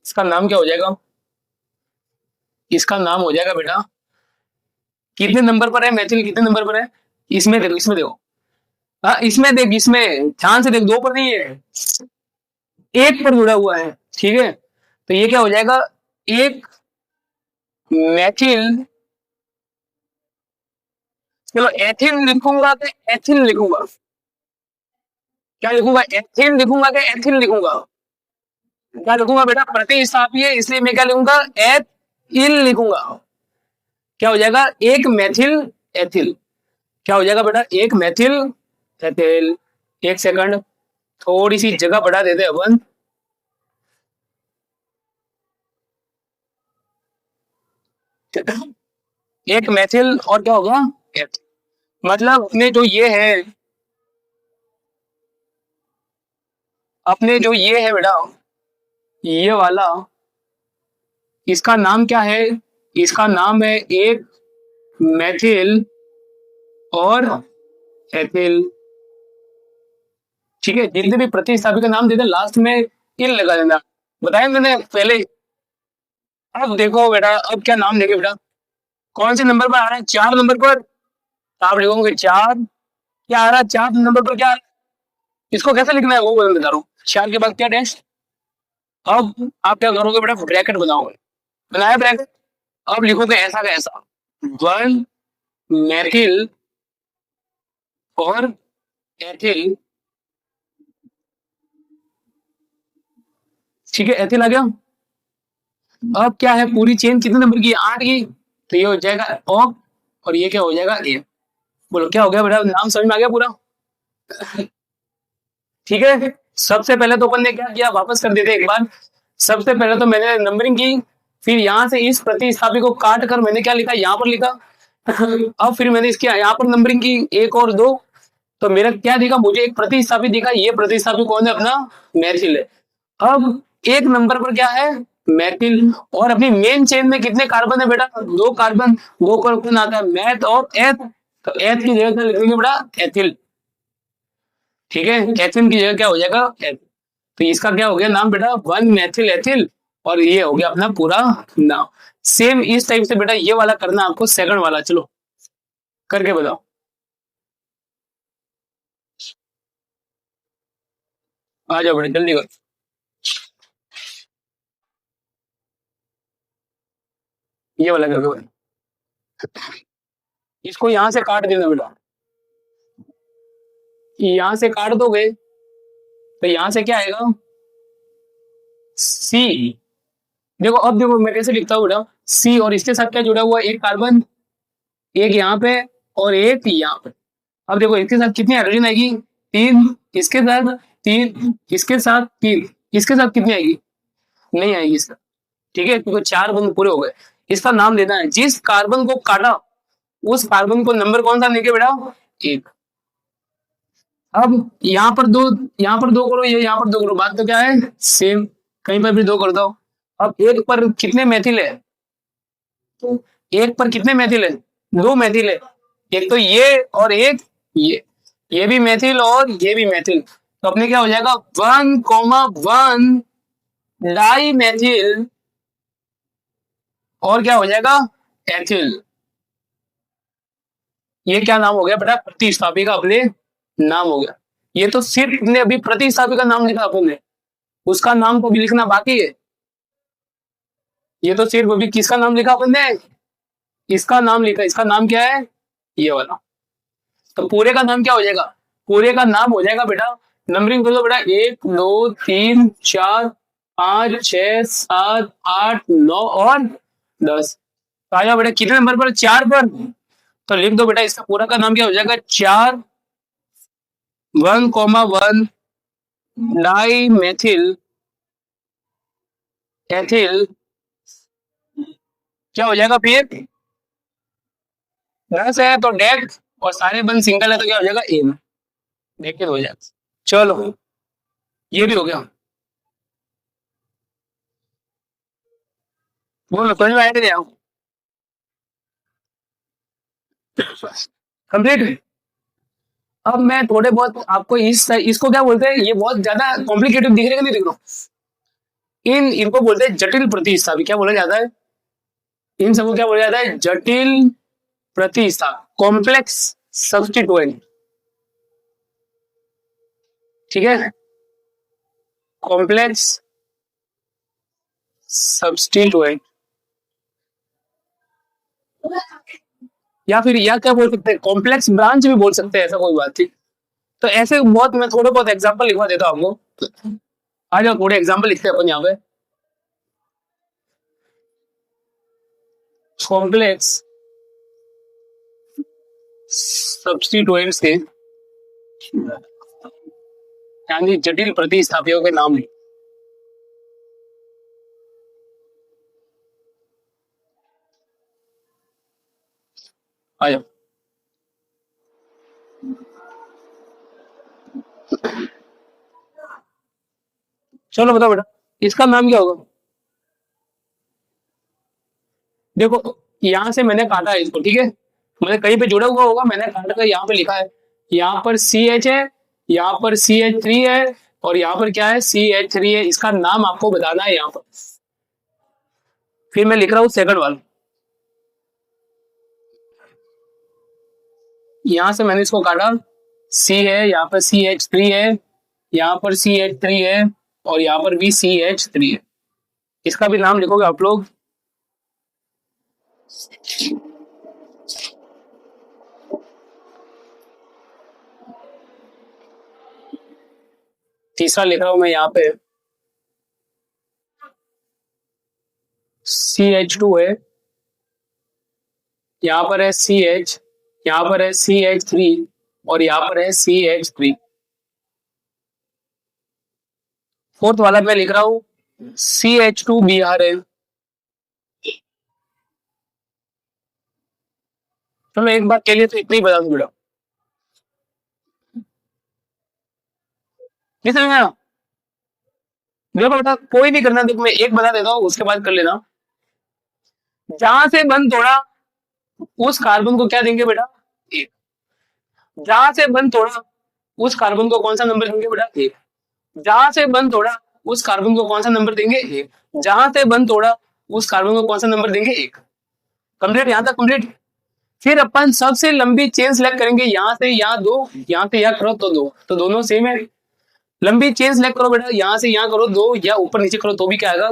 इसका नाम क्या हो जाएगा, इसका नाम हो जाएगा बेटा, कितने नंबर पर है मैथिल, कितने नंबर पर है, इसमें देखो, इसमें देखो, हाँ इसमें देख, इसमें ध्यान से देख, 2 पर नहीं है, 1 पर जुड़ा हुआ है, ठीक है। तो ये क्या हो जाएगा, एक मैथिल, चलो एथिल लिखूंगा कि एथिल लिखूंगा, क्या लिखूंगा, एथिल लिखूंगा कि एथिल लिखूंगा, क्या लिखूंगा बेटा, प्रतिस्थापी है इसलिए मैं क्या लिखूंगा, एथिल लिखूंगा। क्या हो जाएगा, एक मैथिल एथिल, क्या हो जाएगा बेटा, एक मैथिल एथिल। एक सेकंड, थोड़ी सी जगह बढ़ा देते अपन, एक मैथिल और क्या होगा, एथिल। मतलब अपने जो ये है, अपने जो ये है बेटा, ये वाला, इसका नाम क्या है, इसका नाम है एक मैथिल और एथिल, ठीक है। जितने भी प्रतिस्थापी का नाम देते लास्ट में इल लगा देना, बताया मैंने पहले। अब देखो बेटा, अब क्या नाम देंगे बेटा, कौन से नंबर पर आ रहा है, 4 नंबर पर, तो आप लिखोगे 4, क्या आ रहा है 4 नंबर पर, क्या आ रहा है? इसको कैसे लिखना है वो बता रहा हूँ, 4 के बाद क्या डैश। अब आप क्या करोगे बेटा, ब्रैकेट बनाओगे, बनाया ब्रैकेट, अब लिखोगे ऐसा का ऐसा, 1 मैथिल और एथिल, ठीक है, एथिल आ गया। अब क्या है, पूरी चेन कितने नंबर की, 8 की, तो ये हो जाएगा ऑक, और ये क्या हो जाएगा, ए। बोलो क्या हो गया बेटा, नाम समझ में आ गया पूरा, ठीक है। सबसे पहले तो अपन ने क्या किया, वापस कर देते एक बार। सबसे पहले तो मैंने नंबरिंग की, फिर यहां से इस प्रतिस्थापी को काट कर मैंने क्या लिखा, यहाँ पर लिखा। अब फिर मैंने इसकी यहाँ पर नंबरिंग की 1 और 2, तो मेरा क्या दिखा, मुझे एक प्रतिस्थापी दिखा, ये प्रतिस्थापी कौन है, अपना मैथिल है। अब 1 नंबर पर क्या है, मैथिल, और अपनी मेन चेन में कितने कार्बन है बेटा, 2 कार्बन, 2 कार्बन आता है मैथ और एथ, तो एथ की जगह लिखेंगे बेटा एथिल, ठीक है, एथिन की जगह क्या हो जाएगा, तो इसका क्या हो गया नाम बेटा, 1 मेथिल एथिल, और ये हो गया अपना पूरा नाम। सेम इस टाइप से बेटा ये वाला करना आपको, सेकंड वाला, चलो करके बताओ। आ जाओ बेटा जल्दी करो। ये वाला करके बताओ। इसको यहां से काट देना बेटा, यहां से काट दोगे तो यहां से क्या आएगा, सी। देखो अब देखो मैं कैसे लिखता हूँ बेटा, सी और इसके साथ क्या जुड़ा हुआ है, एक कार्बन, एक यहाँ पे और एक यहाँ पे। अब देखो इसके साथ कितनी हाइड्रोजन आएगी, 3, इसके साथ 3, इसके साथ 3, इसके साथ कितनी आएगी, नहीं आएगी इसका। ठीक है, क्योंकि 4 बंद पूरे हो गए। इसका नाम देना है, जिस कार्बन को काटा उस कार्बन को नंबर कौन सा देंगे बेटा, 1। अब यहाँ पर दो करो, ये यहाँ पर दो करो, बात तो क्या है सेम, कहीं पर भी दो कर दो। अब एक पर कितने मैथिल है, तो एक पर कितने मैथिल है, 2 मैथिल है, एक तो ये और एक ये भी मैथिल और ये भी मैथिल, तो अपने क्या हो जाएगा 1,1 डाई मैथिल, और क्या हो जाएगा एथिल। ये क्या नाम हो गया बेटा, प्रतिस्थापी का अपने नाम हो गया। ये तो सिर्फ ने अभी प्रतिस्थापी का नाम लिखा अपन ने, उसका नाम को भी लिखना बाकी है। ये तो सिर्फ अभी किसका नाम लिखा अपन ने, इसका नाम लिखा, इसका नाम क्या है, ये वाला। तो पूरे का नाम क्या हो जाएगा, पूरे का नाम हो जाएगा बेटा, नंबरिंग कर लो बेटा, 1, 2, 3, 4, 5, 6, 7, 8, 9 और 10। तो आ जाओ बेटा कितने नंबर पर, 4 पर। तो लिख दो बेटा, इसका पूरा का नाम क्या हो जाएगा, 4, 1,1 डाई मेथिल एथिल, क्या हो जाएगा फिर, 10 है तो डेथ, और सारे बंद सिंगल है तो क्या हो जाएगा एन, देखिए हो जाएगा। चलो ये भी हो गया, बोलो समझ में आया कि नहीं आया, कंप्लीट। अब मैं थोड़े बहुत आपको इसको क्या बोलते हैं, ये बहुत ज्यादा कॉम्प्लिकेटेड दिख रहे हैं, नहीं दिख रहा, इनको बोलते हैं जटिल प्रतिस्थापी, क्या बोला जाता है, इन सबको क्या बोला जाता है, जटिल प्रतिस्थापी, कॉम्प्लेक्स सब्स्टिट्यूएंट। ठीक है, कॉम्प्लेक्स सब्स्टिट्यूएंट, या फिर या क्या बोल सकते हैं, कॉम्प्लेक्स ब्रांच भी बोल सकते हैं, ऐसा कोई बात नहीं। तो ऐसे बहुत मैं थोड़े बहुत एग्जांपल लिखवा देता हूँ आपको, आ जाओ थोड़े एग्जांपल लिखते हैं अपन यहाँ पे, कॉम्प्लेक्स सब्स्टिट्यूएंट्स के यानी जटिल प्रतिस्थापियों के नाम। आ जाओ, चलो बताओ बेटा इसका नाम क्या होगा। देखो यहां से मैंने काटा है इसको, ठीक है, मैंने कहीं पे जुड़ा हुआ होगा, मैंने काट कर यहाँ पे लिखा है, यहाँ पर सी एच है, यहाँ पर CH3 है, और यहाँ पर क्या है CH3 है, इसका नाम आपको बताना है यहाँ पर। फिर मैं लिख रहा हूँ सेकंड वाला, यहां से मैंने इसको काटा, C है, यहाँ पर CH3 है, यहाँ पर CH3 है, और यहाँ पर भी CH3 है, इसका भी नाम लिखोगे आप लोग। तीसरा लिख रहा हूं मैं यहाँ पे, CH2 है, यहाँ पर है CH, यहाँ पर है CH3, और यहाँ पर है CH3। फोर्थ वाला मैं लिख रहा हूँ CH2Br है। चलो एक बात के लिए तो इतना ही बता दो बेटा, नहीं समझ में आया? देखो बेटा कोई नहीं करना, देखो मैं एक बता देता हूँ उसके बाद कर लेना। जहां से बंद तोड़ा उस कार्बन को क्या देंगे बेटा, एक। जहां से बंद तोड़ा उस कार्बन को कौन सा नंबर देंगे बेटा? एक। जहां से बंद तोड़ा उस कार्बन को कौन सा नंबर देंगे? एक। जहां से बंद तोड़ा उस कार्बन को कौन सा नंबर देंगे? एक। कंप्लीट, यहां तक कंप्लीट। फिर अपन सबसे लंबी चेन सेलेक्ट करेंगे, यहाँ से यहाँ दो, यहाँ से यहाँ करो तो दो, तो दोनों सेम है। लंबी चेन सेलेक्ट करो बेटा, यहाँ से यहाँ करो दो, या ऊपर नीचे करो तो भी क्या आएगा?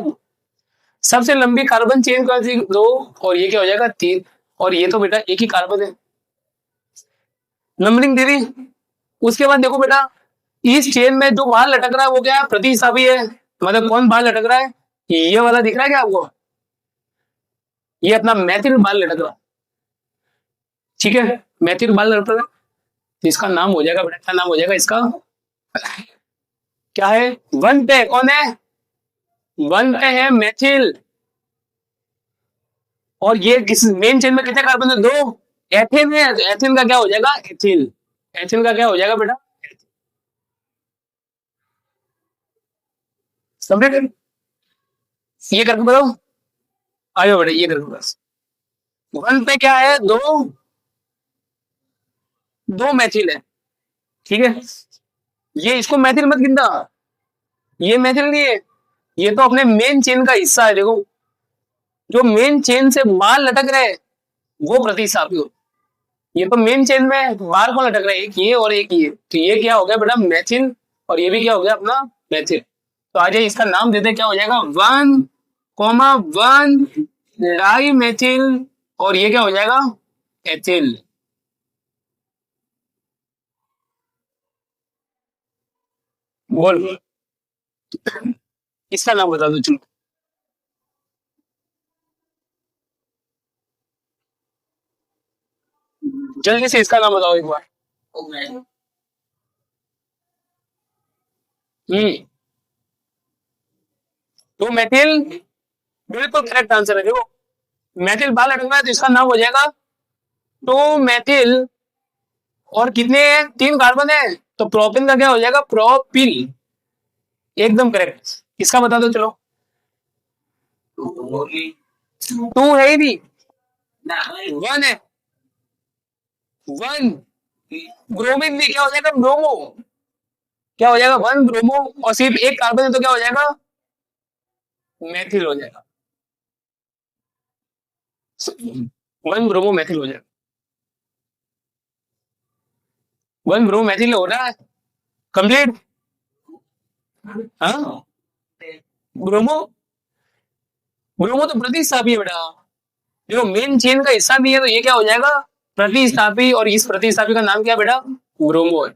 सबसे लंबी कार्बन चेन कौन सी? दो। और ये क्या हो जाएगा? तीन। और ये तो बेटा एक ही कार्बन है, नंबरिंग दे दी। उसके बाद देखो बेटा, इस चेन में जो बाहर लटक रहा है वो क्या है? प्रतिस्थापी है। मतलब कौन बाहर लटक रहा है? ये वाला दिख रहा है क्या आपको? ये अपना मैथिल बाहर लटक रहा है, ठीक है, मैथिल बाहर लटक रहा है। तो इसका नाम हो जाएगा बेटा, क्या नाम हो जाएगा इसका? क्या है? वन पे कौन है? वन पे है मैथिल। और ये किस मेन चेन में कितने कार्बन है? दो। एथेन है, तो एथेन का क्या हो जाएगा? एथिल। एथेन का क्या हो जाएगा बेटा? समझे? ये करके बताओ, आयो बेटा, ये करके बस। वन पे क्या है? दो। दो मैथिल है, ठीक है। ये इसको मैथिल मत गिनना, ये मैथिल नहीं है, ये तो अपने मेन चेन का हिस्सा है। देखो, जो मेन चेन से बाहर लटक रहे वो प्रतिस्थापी हो। ये तो मेन चेन में बाहर कौन लटक रहा है? एक ये और एक ये, तो ये क्या हो गया बेटा? मैथिल। और ये भी क्या हो गया अपना? मैथिल। तो आ जाइए, इसका नाम देते, क्या हो जाएगा? One comma one dimethyl. और ये क्या हो जाएगा? एथिल। बोल, इसका नाम बता दो चलो। जल्दी से इसका नाम बताओ एक बार। हम्म, तो मैथिल बिल्कुल करेक्ट आंसर है। देखो, मैथिल बाहर लटक रहा है तो इसका नाम हो जाएगा तो मैथिल। और कितने हैं? तीन कार्बन है, तो प्रोपिन का क्या हो जाएगा? प्रोपिल। एकदम करेक्ट। इसका बता दो चलो। टू है ही नहीं, वन है। वन ब्रोमीन में क्या हो जाएगा? ब्रोमो। क्या हो जाएगा? One bromo. और सिर्फ एक कार्बन है तो क्या हो जाएगा? मैथिल हो जाएगा। वन ब्रोमो मैथिल हो जाएगा। वन ब्रोमो मैथिल हो रहा है कंप्लीट। हाँ, ब्रोमो। ब्रोमो तो प्रतिस्थापी है बेटा, जो मेन चेन का हिस्सा भी है, तो ये क्या हो जाएगा? प्रतिस्थापी। और इस प्रतिस्थापी का नाम क्या है बेटा? ब्रोमो है,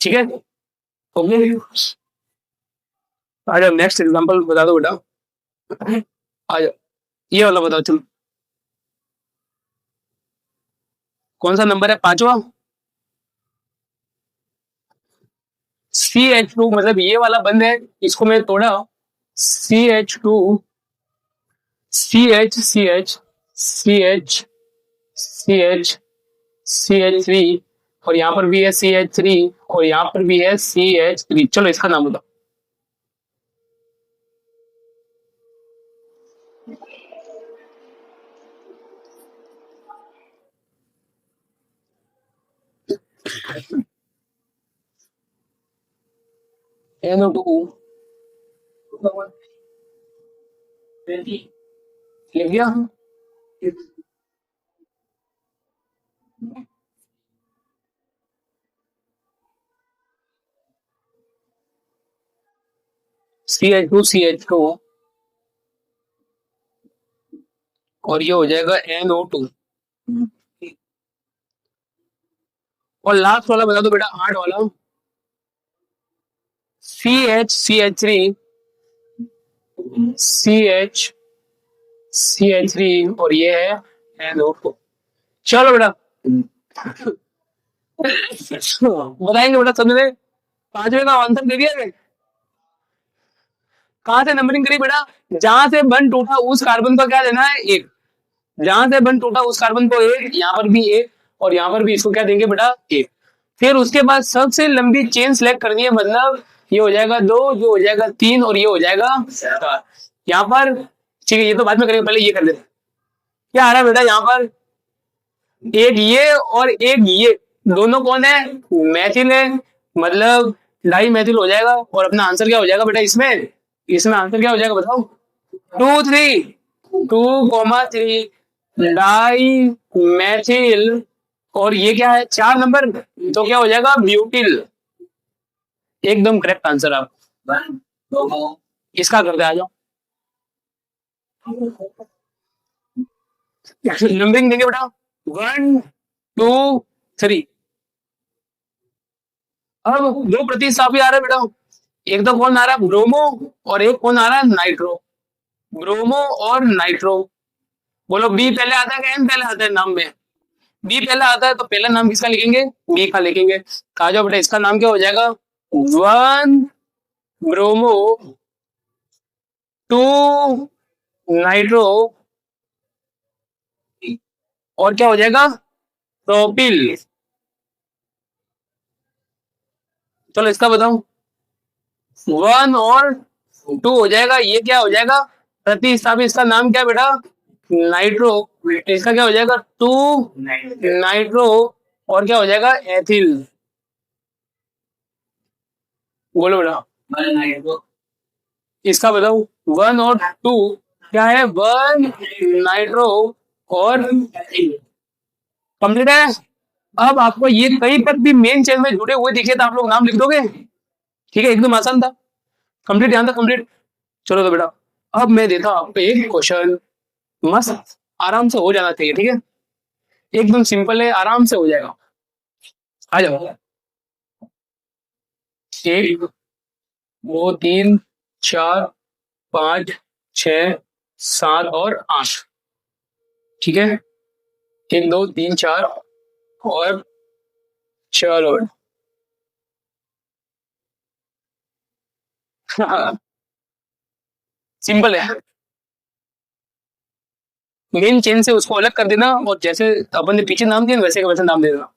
ठीक है। ओके, आ जाओ, नेक्स्ट एग्जांपल बता दो बेटा। आ जाओ, ये वाला बताओ चलो। कौन सा नंबर है? पांचवा। CH2, मतलब ये वाला बंद है, इसको मैं तोड़ा। CH2, CH, CH, CH, CH, CH3। और यहाँ पर भी है CH3, और यहाँ पर भी है CH3। चलो इसका नाम बताओ। NO2 लिख गया। CH2, CH2, और ये हो जाएगा NO2। और लास्ट वाला बता दो बेटा, 8 वाला। CH, CH3, CH, CH3, और ये है NO2। चलो बेटा, बताएंगे बेटा सबने। पांचवे का आंसर दे दिया। कहां से नंबरिंग करी बेटा? जहां से बंद टूटा उस कार्बन को क्या देना है? एक। जहां से बंद टूटा उस कार्बन को एक, यहाँ पर भी एक, और यहाँ पर भी इसको क्या देंगे बेटा? एक। फिर उसके बाद सबसे लंबी चेन सेलेक्ट करनी है, मतलब ये हो जाएगा दो, ये हो जाएगा तीन, और ये हो जाएगा चार। यहाँ पर ठीक है, ये तो बाद में करेंगे, पहले ये कर लेते। क्या आ रहा है बेटा यहाँ पर? एक ये और एक ये, दोनों कौन है? मैथिल है, मतलब डाई मैथिल हो जाएगा। और अपना आंसर क्या हो जाएगा बेटा इसमें? इसमें आंसर क्या हो जाएगा बताओ? 2 3, 2 3 डाई मैथिल। और ये क्या है? 4 नंबर, तो क्या हो जाएगा? ब्यूटिल। एकदम करेक्ट आंसर आप। इसका करते आ जाओ। नंबरिंग देंगे बेटा, 1 2 3। अब दो प्रतिस्थापी आ रहे हैं बेटा। एक तो कौन आ रहा है? ब्रोमो। और एक कौन आ रहा है? नाइट्रो। ब्रोमो और नाइट्रो। बोलो बी पहले आता है कि एन पहले आता है नाम में? बी पहले आता है, तो पहला नाम किसका लिखेंगे? बी का लिखेंगे। कहा जाओ बेटा, इसका नाम क्या हो जाएगा? 1 ब्रोमो, 2 नाइट्रो, और क्या हो जाएगा? प्रोपिल। चलो इसका बताऊं। 1 और 2 हो जाएगा, ये क्या हो जाएगा? प्रतिस्थापी। इसका नाम क्या है बेटा? नाइट्रो। इसका क्या हो जाएगा? 2 नाइट्रो। और क्या हो जाएगा? एथिल। बोलो बेटा, इसका बताओ। 1 और 2 क्या है? 1 नाइट्रो और कंप्लीट है। अब आपको ये कहीं पर भी मेन चेन में जुड़े हुए दिखे तो आप लोग नाम लिख दोगे। ठीक है, एकदम आसान था। कंप्लीट, ध्यान था, कंप्लीट। चलो तो बेटा, अब मैं देता हूं आपको एक क्वेश्चन। मस्त आराम से हो जाना चाहिए, ठीक है? एकदम सिंपल है, आराम से हो जाएगा। आ जाओ। 1 2 3 4 5 6 7 और 8। ठीक है, 1 2 3 4 और चलो। सिंपल है। मेन चेन से उसको अलग कर देना, और जैसे अपन ने पीछे नाम दिया वैसे का वैसे नाम दे देना।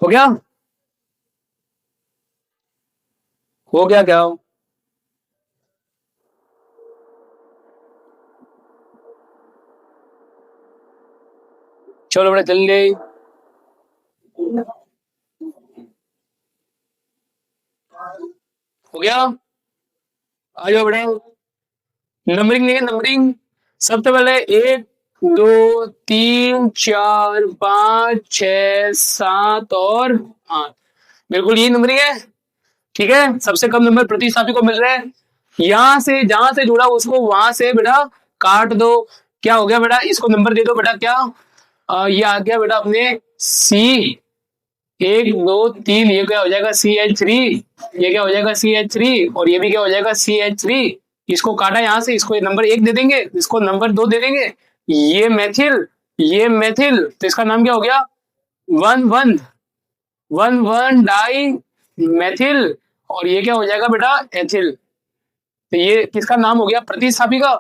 हो गया? हो गया क्या? चलो बेटा जल्दी। हो गया? आ जाओ बेटा। नंबरिंग नहीं है, नंबरिंग। सबसे पहले 1 2 3 4 5 6 7 और 8। बिल्कुल ये नंबरिंग है। ठीक है, सबसे कम नंबर प्रतिस्थापी को मिल रहे हैं। यहां से जहां से जुड़ा उसको वहां से बेटा काट दो। क्या हो गया बेटा? इसको नंबर दे दो बेटा। क्या ये आ गया बेटा अपने सी। 1 2 3, ये क्या हो जाएगा? CH3। ये क्या हो जाएगा? CH3। और ये भी क्या हो जाएगा? CH3। इसको काटा यहां से, इसको नंबर 1 दे देंगे, इसको नंबर 2 दे देंगे। ये मैथिल, ये मैथिल, तो इसका नाम क्या हो गया? 1 1 डाई मैथिल। और ये क्या हो जाएगा बेटा? एथिल। तो ये किसका नाम हो गया? प्रतिस्थापी का।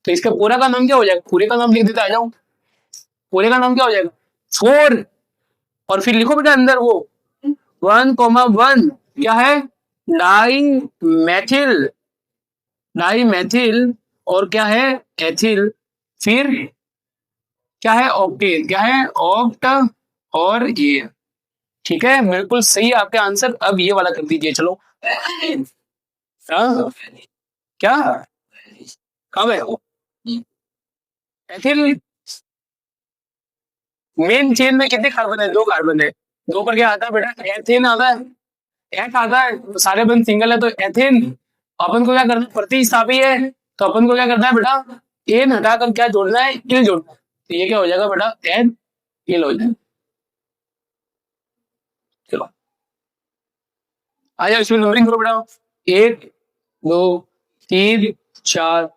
तो इसका पूरा का नाम क्या हो जाएगा? पूरे का नाम लिख देता आ जाऊं। पूरे का नाम क्या हो जाएगा? 4। और फिर लिखो बेटा अंदर वो 1 1 क्या है? डाई मैथिल। डाई मैथिल। और क्या है? एथिल। फिर क्या है? ऑक्टेन। क्या है? ऑक्ट। और ये। ठीक है, बिल्कुल सही आपके आंसर। अब ये वाला कर दीजिए, चलो। हाँ, क्या? कब है? एथिल। मेन चेन में कितने कार्बन है? 2 कार्बन है। 2 पर क्या आता है बेटा? एथेन आता है। एथ आता है, सारे बंद सिंगल है तो एथेन। अपन को क्या करना है? प्रतिस्थापी है, तो अपन को क्या करना है बेटा? एन हटाकर क्या जोड़ना है? इल जोड़ना है। तो ये क्या हो जाएगा बेटा, एन एल हो जाएगा। चलो आ जाओ, इसमें नंबरिंग करो बेटा। 1 2 3 4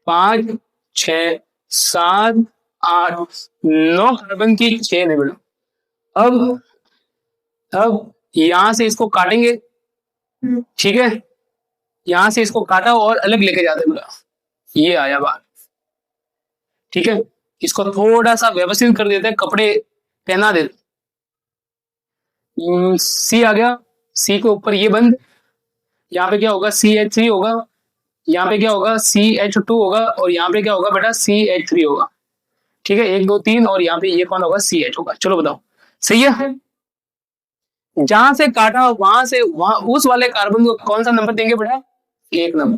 5 6 7 8 9 कार्बन की चेन है बेटा। अब यहां से इसको काटेंगे, ठीक है, यहां से इसको काटा और अलग लेके जाते बेटा, ये आया बाहर, ठीक है। इसको थोड़ा सा व्यवस्थित कर देते हैं, कपड़े पहना देते। सी आ गया, सी के ऊपर ये बंद, यहाँ पे क्या होगा, CH3 होगा, यहाँ पे क्या होगा, CH2 होगा, और यहाँ पे क्या होगा बेटा, CH3 होगा, ठीक है। 1 2 3, और यहाँ पे ये कौन होगा, CH होगा। चलो बताओ, सही है। जहां से काटा वहां से वहां उस वाले कार्बन को कौन सा नंबर देंगे बेटा, 1 नंबर।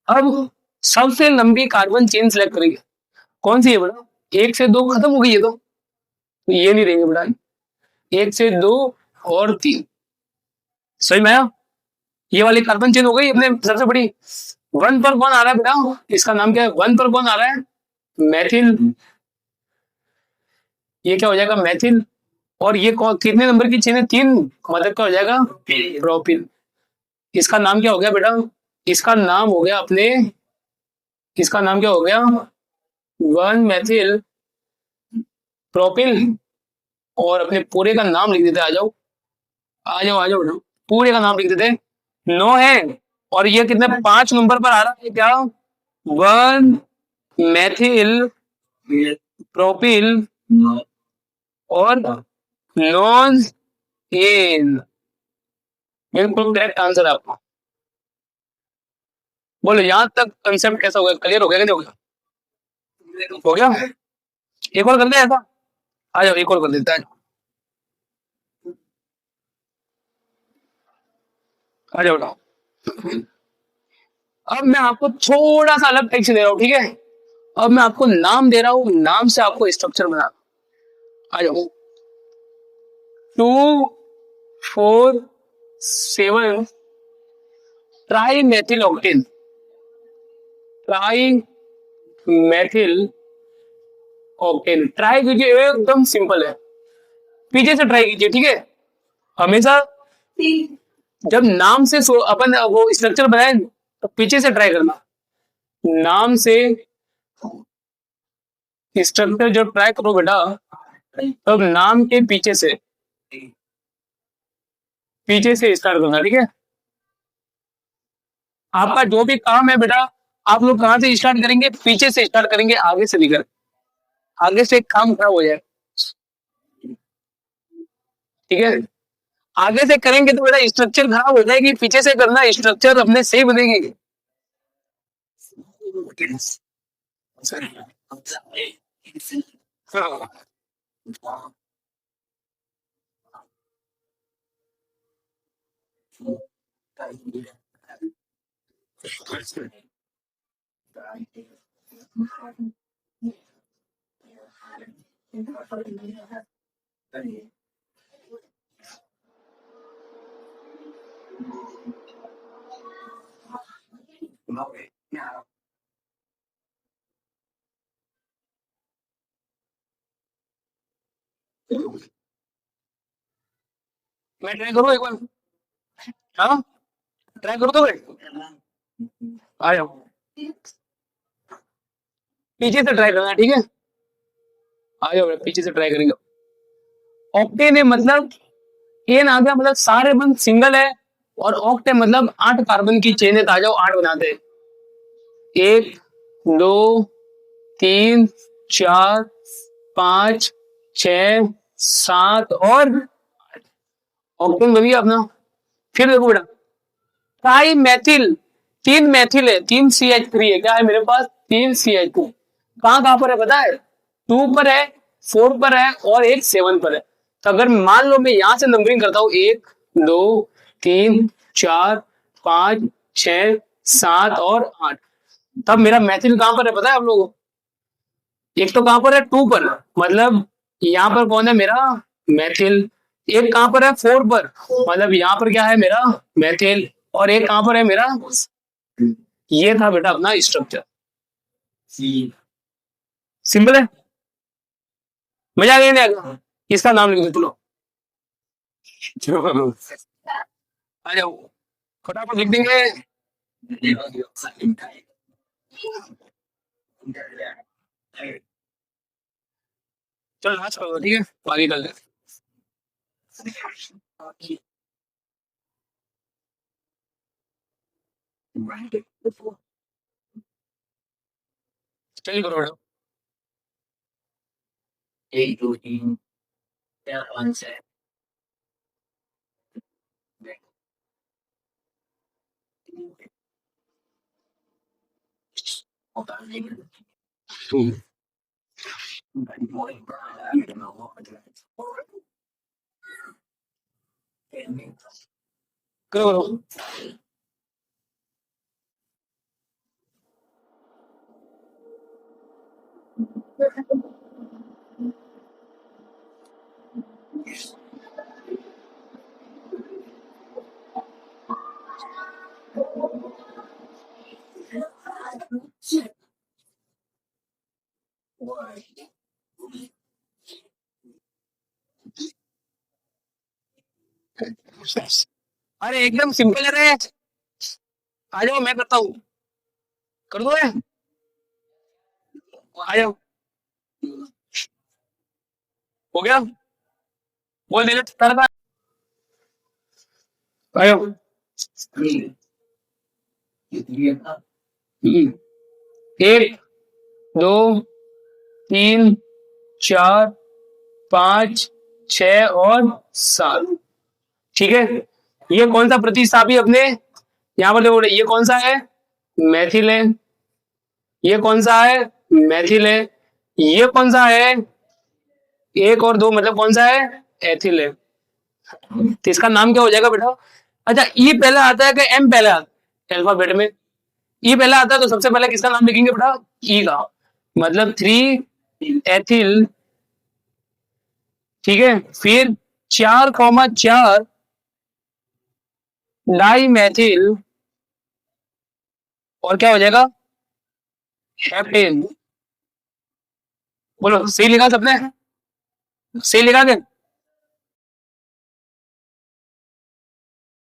अब सबसे लंबी कार्बन चेन सेलेक्ट करेंगे, कौन सी है बेटा, 1 से 2 खत्म हो गई है, तो ये नहीं देंगे बेटा, 1 से 2 और 3, सही में आया? ये वाली कार्बन चेन हो गई अपने सबसे बड़ी। 1 पर कौन आ रहा है बेटा, इसका नाम क्या है, 1 पर कौन आ रहा है, मैथिल, ये क्या हो जाएगा, मैथिल। और ये कितने नंबर की चेन है, 3, मतलब क्या हो जाएगा, प्रोपिल। इसका नाम क्या हो गया बेटा, इसका नाम हो गया अपने, इसका नाम क्या हो गया, 1 मैथिल प्रोपिल। और अपने पूरे का नाम लिख देते, आ जाओ आ जाओ आ जाओ बेटा, पूरे का नाम लिख देते, 9 है। और ये कितने, 5 नंबर पर आ रहा है क्या, 1 मैथिल प्रोपिल और नॉन एन, बिल्कुल करेक्ट आंसर आपका। बोलो यहां तक कंसेप्ट कैसा हो गया, क्लियर हो गया कि नहीं हो गया, हो गया। एक और कर दे ऐसा, आ जाओ एक और कर देता है, आ जाओ बेटा। अब मैं आपको थोड़ा सा अलग टेक्स्ट दे रहा हूँ, ठीक है। अब मैं आपको नाम दे रहा हूँ, नाम से आपको स्ट्रक्चर बना, आ जाओ। 2 4 7 try methyl octane, try methyl octane, try कीजिए, एकदम सिंपल है, पीछे से ट्राई कीजिए, ठीक है। हमेशा जब नाम से अपन वो स्ट्रक्चर बनाए तो पीछे से ट्राई करना, नाम से स्ट्रक्चर जब ट्राई करो बेटा, तब नाम के पीछे से स्टार्ट करना, ठीक है। आपका जो भी काम है बेटा, आप लोग कहां से स्टार्ट करेंगे, पीछे से स्टार्ट करेंगे, आगे से नहीं कर, आगे से काम खराब हो जाए, ठीक है। आगे से करेंगे तो बेटा स्ट्रक्चर खराब हो जाएगी, पीछे से करना, स्ट्रक्चर अपने सही बनेगी। हाँ। मैं ट्राई करूँ एक बार, हाँ ट्राई करो तो भाई, आ जाओ, पीछे से ट्राई करना, ठीक है। आ जाओ पीछे से ट्राई करेंगे। ऑक्टेन है मतलब, एन आ गया मतलब सारे बंद सिंगल है, और ऑक्ट है मतलब 8 कार्बन की चेन है, तो आ जाओ 8 बनाते हैं, 1 2 3 4 5 6 7 और ऑक्टेन बन गया अपना। फिर देखो बेटा, ट्राई मैथिल, 3 मैथिल है, 3 CH3 है, क्या है मेरे पास, 3 CH2, कहां कहां पर है पता है, 2 पर है, 4 पर है, और एक 7 पर है। तो अगर मान लो मैं यहां से नंबरिंग करता हूं, 1 2 3 4 5 6 7 और 8, तब मेरा मैथिल कहां पर है पता है आप लोगों को, एक तो कहां पर है, 2 पर, मतलब यहां पर कौन है मेरा, मैथिल। एक कहां पर है, 4 पर, मतलब यहां पर क्या है मेरा, मैथिल। और एक कहां पर है मेरा, ये था बेटा अपना स्ट्रक्चर, सिंपल है। मजा आ गया नहीं आ गया? इसका नाम लिख दो चलो। आ जाओ, फटाफट लिख देंगे। चलो लास्ट करो, ठीक है, आगे कर ले। चलिए करो मैडम। एक दो तीन चार पाँच छः। करो करो। अरे एकदम सिंपल है रे। आ जाओ, मैं करता हूँ। कर दो है? आ जाओ। हो गया? बोल दे तारा। आ जाओ। एक दो तीन चार पाँच छह और सात। ठीक है, ये कौन सा प्रतिस्थापी अपने यहाँ पर देखो, ये कौन सा है? मैथिल है। ये कौन सा है? मैथिल है। ये कौन सा है? एक और दो मतलब कौन सा है? एथिल है। तो इसका नाम क्या हो जाएगा बेटा? अच्छा, ई पहले आता है कि एम पहले आता है अल्फाबेट में? ई पहले आता है तो सबसे पहले किसका नाम लिखेंगे बेटा? ई का। मतलब थ्री एथिल। ठीक है, फिर 4,4 डाई मैथिल। और क्या हो जाएगा? हेप्टेन। बोलो, सही लिखा सबने? सही लिखा के?